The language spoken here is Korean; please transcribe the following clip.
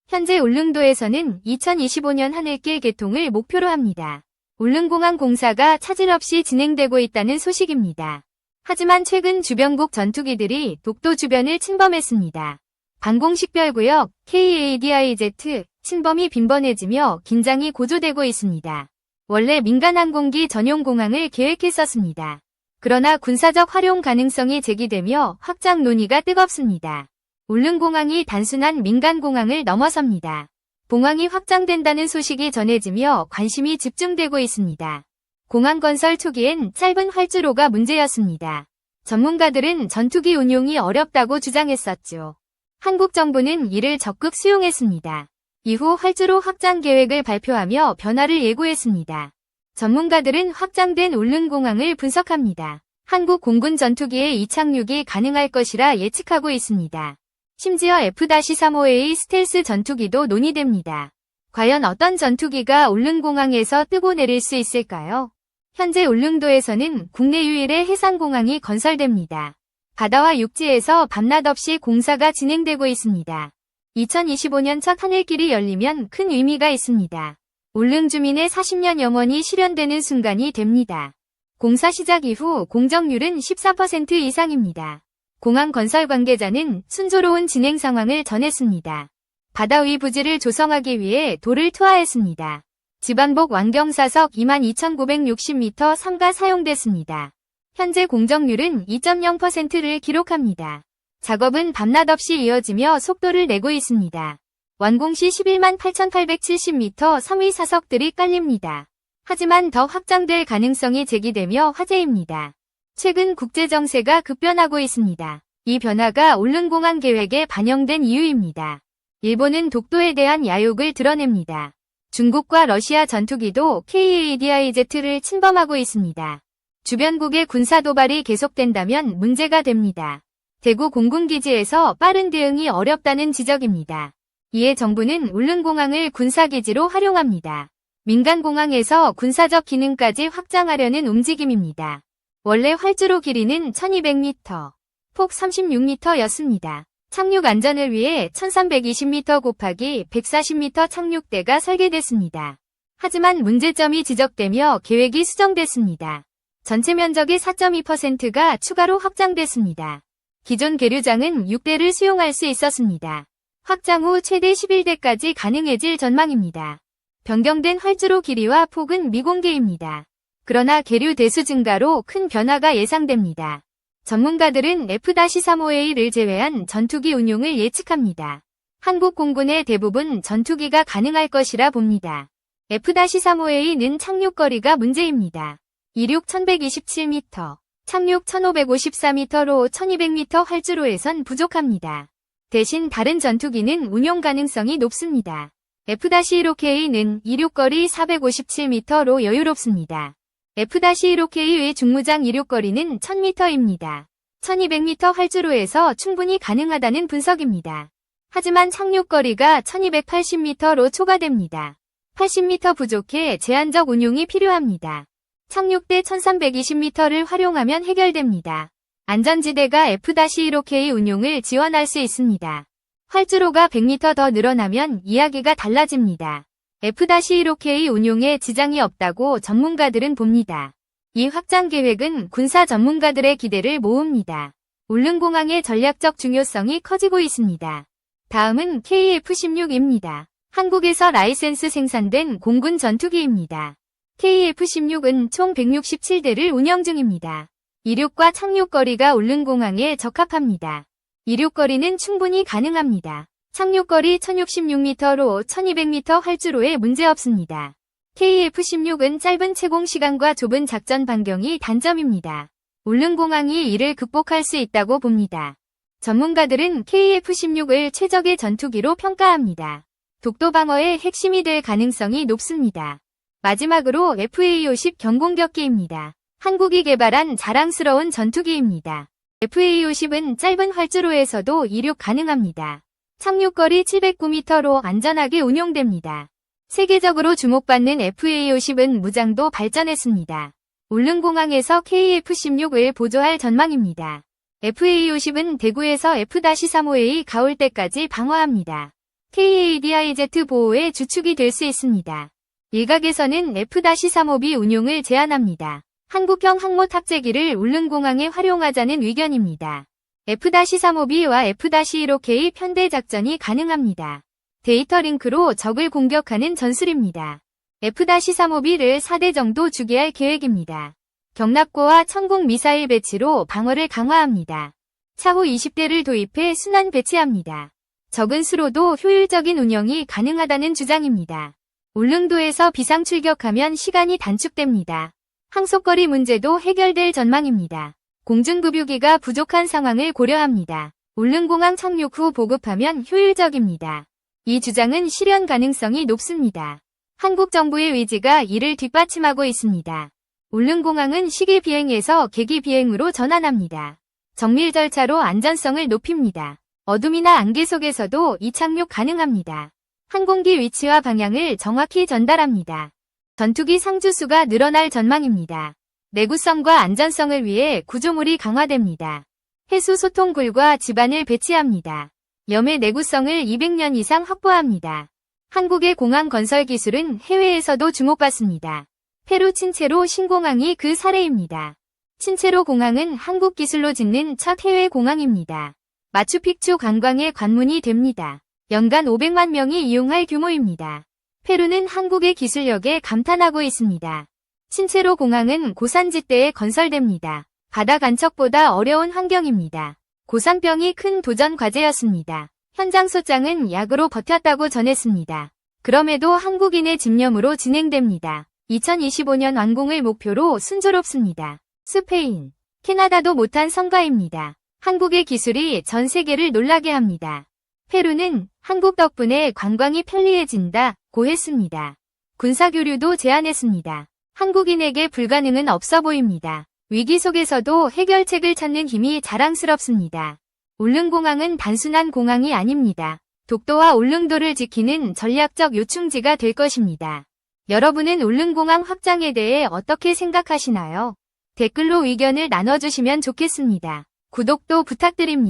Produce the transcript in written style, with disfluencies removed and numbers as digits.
현재 울릉도에서는 2025년 하늘길 개통을 목표로 합니다. 울릉공항 공사가 차질 없이 진행되고 있다는 소식입니다. 하지만 최근 주변국 전투기들이 독도 주변을 침범했습니다. 방공식별구역 KADIZ 침범이 빈번해지며 긴장이 고조되고 있습니다. 원래 민간 항공기 전용 공항을 계획했었습니다. 그러나 군사적 활용 가능성이 제기되며 확장 논의가 뜨겁습니다. 울릉공항이 단순한 민간 공항을 넘어섭니다. 봉항이 확장된다는 소식이 전해지며 관심이 집중되고 있습니다. 공항 건설 초기엔 짧은 활주로가 문제였습니다. 전문가들은 전투기 운용이 어렵다고 주장했었죠. 한국 정부는 이를 적극 수용했습니다. 이후 활주로 확장 계획을 발표하며 변화를 예고했습니다. 전문가들은 확장된 울릉공항을 분석합니다. 한국 공군 전투기의 이착륙이 가능할 것이라 예측하고 있습니다. 심지어 F-35A 스텔스 전투기도 논의됩니다. 과연 어떤 전투기가 울릉공항에서 뜨고 내릴 수 있을까요? 현재 울릉도에서는 국내 유일의 해상공항이 건설됩니다. 바다와 육지에서 밤낮 없이 공사가 진행되고 있습니다. 2025년 첫 하늘길이 열리면 큰 의미가 있습니다. 울릉 주민의 40년 영원이 실현되는 순간이 됩니다. 공사 시작 이후 공정률은 14% 이상입니다. 공항 건설 관계자는 순조로운 진행 상황을 전했습니다. 바다 위 부지를 조성하기 위해 돌을 투하했습니다. 지반복 완경사석 22,960m 3가 사용됐습니다. 현재 공정률은 2.0%를 기록합니다. 작업은 밤낮 없이 이어지며 속도를 내고 있습니다. 완공 시 118,870m 3의 사석들이 깔립니다. 하지만 더 확장될 가능성이 제기되며 화제입니다. 최근 국제정세가 급변하고 있습니다. 이 변화가 울릉공항 계획에 반영된 이유입니다. 일본은 독도에 대한 야욕을 드러냅니다. 중국과 러시아 전투기도 KADIZ를 침범하고 있습니다. 주변국의 군사 도발이 계속된다면 문제가 됩니다. 대구 공군기지에서 빠른 대응이 어렵다는 지적입니다. 이에 정부는 울릉공항을 군사기지로 활용합니다. 민간공항에서 군사적 기능까지 확장하려는 움직임입니다. 원래 활주로 길이는 1200m, 폭 36m였습니다. 착륙 안전을 위해 1320m 곱하기 140m 착륙대가 설계됐습니다. 하지만 문제점이 지적되며 계획이 수정됐습니다. 전체 면적의 4.2%가 추가로 확장됐습니다. 기존 계류장은 6대를 수용할 수 있었습니다. 확장 후 최대 11대까지 가능해질 전망입니다. 변경된 활주로 길이와 폭은 미공개입니다. 그러나 계류 대수 증가로 큰 변화가 예상됩니다. 전문가들은 F-35A를 제외한 전투기 운용을 예측합니다. 한국 공군의 대부분 전투기가 가능할 것이라 봅니다. F-35A는 착륙거리가 문제입니다. 이륙 1127m, 착륙 1554m로 1200m 활주로에선 부족합니다. 대신 다른 전투기는 운용 가능성이 높습니다. F-15K는 이륙거리 457m로 여유롭습니다. F-15K의 중무장 이륙거리는 1000m입니다. 1200m 활주로에서 충분히 가능하다는 분석입니다. 하지만 착륙거리가 1280m로 초과됩니다. 80m 부족해 제한적 운용이 필요합니다. 착륙대 1320m를 활용하면 해결됩니다. 안전지대가 F-15K 운용을 지원할 수 있습니다. 활주로가 100m 더 늘어나면 이야기가 달라집니다. F-15K 운용에 지장이 없다고 전문가들은 봅니다. 이 확장 계획은 군사 전문가들의 기대를 모읍니다. 울릉공항의 전략적 중요성이 커지고 있습니다. 다음은 KF-16입니다. 한국에서 라이센스 생산된 공군 전투기입니다. KF-16은 총 167대를 운영 중입니다. 이륙과 착륙거리가 울릉공항에 적합합니다. 이륙거리는 충분히 가능합니다. 착륙거리 1066m로 1200m 활주로에 문제없습니다. KF-16은 짧은 채공 시간과 좁은 작전 반경이 단점입니다. 울릉공항이 이를 극복할 수 있다고 봅니다. 전문가들은 KF-16을 최적의 전투기로 평가합니다. 독도 방어의 핵심이 될 가능성이 높습니다. 마지막으로 FA-50 경공격기입니다. 한국이 개발한 자랑스러운 전투기입니다. FA-50은 짧은 활주로에서도 이륙 가능합니다. 착륙거리 709m로 안전하게 운용됩니다. 세계적으로 주목받는 FA-50은 무장도 발전했습니다. 울릉공항에서 KF-16을 보조할 전망입니다. FA-50은 대구에서 F-35A 가올 때까지 방어합니다. KADIZ 보호의 주축이 될 수 있습니다. 일각에서는 F-352 운용을 제안합니다. 한국형 항모 탑재기를 울릉공항에 활용하자는 의견입니다. F-352와 F-15K 편대 작전이 가능합니다. 데이터 링크로 적을 공격하는 전술입니다. F-352를 4대 정도 주기할 계획입니다. 경납고와 천공 미사일 배치로 방어를 강화합니다. 차후 20대를 도입해 순환 배치합니다. 적은 수로도 효율적인 운영이 가능하다는 주장입니다. 울릉도에서 비상 출격하면 시간이 단축됩니다. 항속거리 문제도 해결될 전망입니다. 공중급유기가 부족한 상황을 고려합니다. 울릉공항 착륙 후 보급하면 효율적입니다. 이 주장은 실현 가능성이 높습니다. 한국 정부의 의지가 이를 뒷받침하고 있습니다. 울릉공항은 시기 비행에서 계기 비행으로 전환합니다. 정밀 절차로 안전성을 높입니다. 어둠이나 안개 속에서도 이착륙 가능합니다. 항공기 위치와 방향을 정확히 전달합니다. 전투기 상주수가 늘어날 전망입니다. 내구성과 안전성을 위해 구조물이 강화됩니다. 해수 소통굴과 지반을 배치합니다. 염의 내구성을 200년 이상 확보합니다. 한국의 공항 건설 기술은 해외에서도 주목받습니다. 페루 친체로 신공항이 그 사례입니다. 친체로 공항은 한국 기술로 짓는 첫 해외 공항입니다. 마추픽추 관광의 관문이 됩니다. 연간 500만 명이 이용할 규모입니다. 페루는 한국의 기술력에 감탄하고 있습니다. 친체로 공항은 고산지대에 건설됩니다. 바다 간척보다 어려운 환경입니다. 고산병이 큰 도전 과제였습니다. 현장 소장은 약으로 버텼다고 전했습니다. 그럼에도 한국인의 집념으로 진행됩니다. 2025년 완공을 목표로 순조롭습니다. 스페인, 캐나다도 못한 성과입니다. 한국의 기술이 전 세계를 놀라게 합니다. 페루는 한국 덕분에 관광이 편리해진다고 했습니다. 군사교류도 제안했습니다. 한국인에게 불가능은 없어 보입니다. 위기 속에서도 해결책을 찾는 힘이 자랑스럽습니다. 울릉공항은 단순한 공항이 아닙니다. 독도와 울릉도를 지키는 전략적 요충지가 될 것입니다. 여러분은 울릉공항 확장에 대해 어떻게 생각하시나요? 댓글로 의견을 나눠주시면 좋겠습니다. 구독도 부탁드립니다.